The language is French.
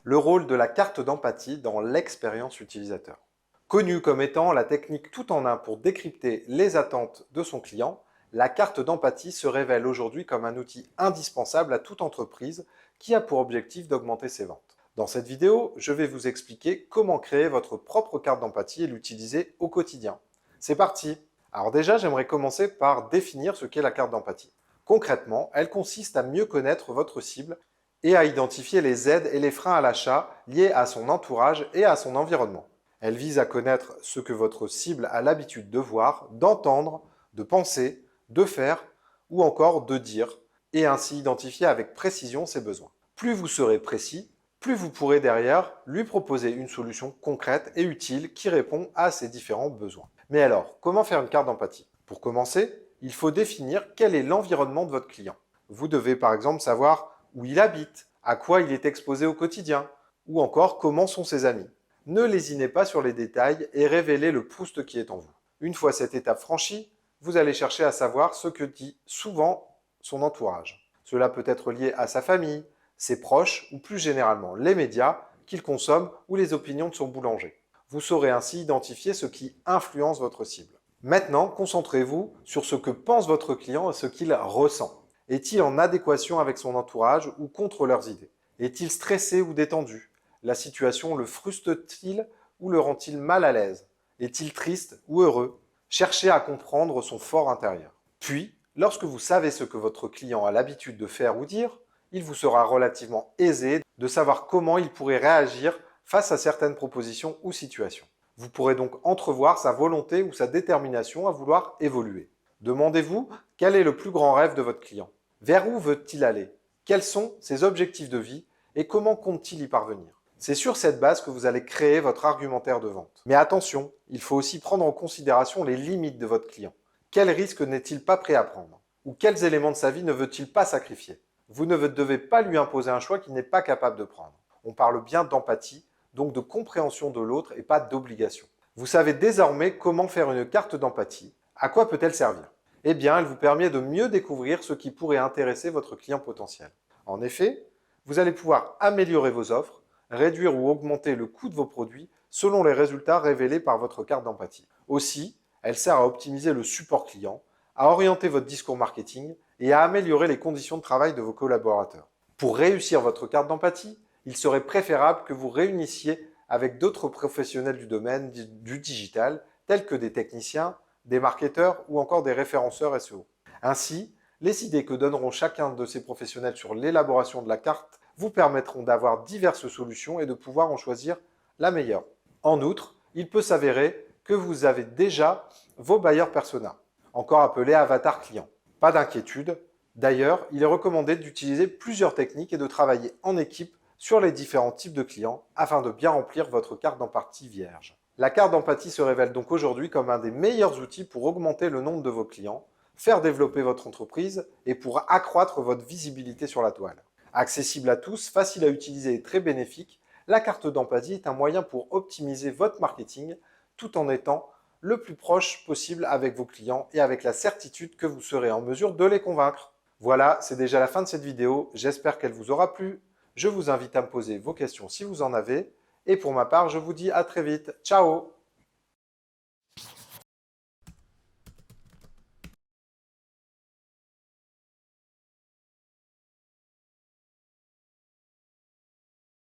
le rôle de la carte d'empathie dans l'expérience utilisateur. Connue comme étant la technique tout en un pour décrypter les attentes de son client, la carte d'empathie se révèle aujourd'hui comme un outil indispensable à toute entreprise qui a pour objectif d'augmenter ses ventes. Dans cette vidéo, je vais vous expliquer comment créer votre propre carte d'empathie et l'utiliser au quotidien. C'est parti! Alors déjà, j'aimerais commencer par définir ce qu'est la carte d'empathie. Concrètement, elle consiste à mieux connaître votre cible et à identifier les aides et les freins à l'achat liés à son entourage et à son environnement. Elle vise à connaître ce que votre cible a l'habitude de voir, d'entendre, de penser, de faire ou encore de dire, et ainsi identifier avec précision ses besoins. Plus vous serez précis, plus vous pourrez derrière lui proposer une solution concrète et utile qui répond à ses différents besoins. Mais alors, comment faire une carte d'empathie? Pour commencer, il faut définir quel est l'environnement de votre client. Vous devez par exemple savoir où il habite, à quoi il est exposé au quotidien, ou encore comment sont ses amis. Ne lésinez pas sur les détails et révélez le Proust qui est en vous. Une fois cette étape franchie, vous allez chercher à savoir ce que dit souvent son entourage. Cela peut être lié à sa famille, ses proches ou plus généralement les médias qu'il consomme ou les opinions de son boulanger. Vous saurez ainsi identifier ce qui influence votre cible. Maintenant, concentrez-vous sur ce que pense votre client et ce qu'il ressent. Est-il en adéquation avec son entourage ou contre leurs idées? Est-il stressé ou détendu? La situation le frustre-t-il ou le rend-il mal à l'aise? Est-il triste ou heureux? Cherchez à comprendre son fort intérieur. Puis, lorsque vous savez ce que votre client a l'habitude de faire ou dire, il vous sera relativement aisé de savoir comment il pourrait réagir face à certaines propositions ou situations. Vous pourrez donc entrevoir sa volonté ou sa détermination à vouloir évoluer. Demandez-vous quel est le plus grand rêve de votre client. Vers où veut-il aller? Quels sont ses objectifs de vie et comment compte-t-il y parvenir? C'est sur cette base que vous allez créer votre argumentaire de vente. Mais attention, il faut aussi prendre en considération les limites de votre client. Quels risques n'est-il pas prêt à prendre? Ou quels éléments de sa vie ne veut-il pas sacrifier? Vous ne devez pas lui imposer un choix qu'il n'est pas capable de prendre. On parle bien d'empathie, donc de compréhension de l'autre et pas d'obligation. Vous savez désormais comment faire une carte d'empathie. À quoi peut-elle servir? Eh bien, elle vous permet de mieux découvrir ce qui pourrait intéresser votre client potentiel. En effet, vous allez pouvoir améliorer vos offres, réduire ou augmenter le coût de vos produits selon les résultats révélés par votre carte d'empathie. Aussi, elle sert à optimiser le support client, à orienter votre discours marketing et à améliorer les conditions de travail de vos collaborateurs. Pour réussir votre carte d'empathie, il serait préférable que vous réunissiez avec d'autres professionnels du domaine du digital, tels que des techniciens, des marketeurs ou encore des référenceurs SEO. Ainsi, les idées que donneront chacun de ces professionnels sur l'élaboration de la carte vous permettront d'avoir diverses solutions et de pouvoir en choisir la meilleure. En outre, il peut s'avérer que vous avez déjà vos buyers persona, encore appelés avatars clients. Pas d'inquiétude. D'ailleurs, il est recommandé d'utiliser plusieurs techniques et de travailler en équipe sur les différents types de clients afin de bien remplir votre carte d'empathie vierge. La carte d'empathie se révèle donc aujourd'hui comme un des meilleurs outils pour augmenter le nombre de vos clients, faire développer votre entreprise et pour accroître votre visibilité sur la toile. Accessible à tous, facile à utiliser et très bénéfique, la carte d'empathie est un moyen pour optimiser votre marketing tout en étant le plus proche possible avec vos clients et avec la certitude que vous serez en mesure de les convaincre. Voilà, c'est déjà la fin de cette vidéo. J'espère qu'elle vous aura plu. Je vous invite à me poser vos questions si vous en avez. Et pour ma part, je vous dis à très vite. Ciao!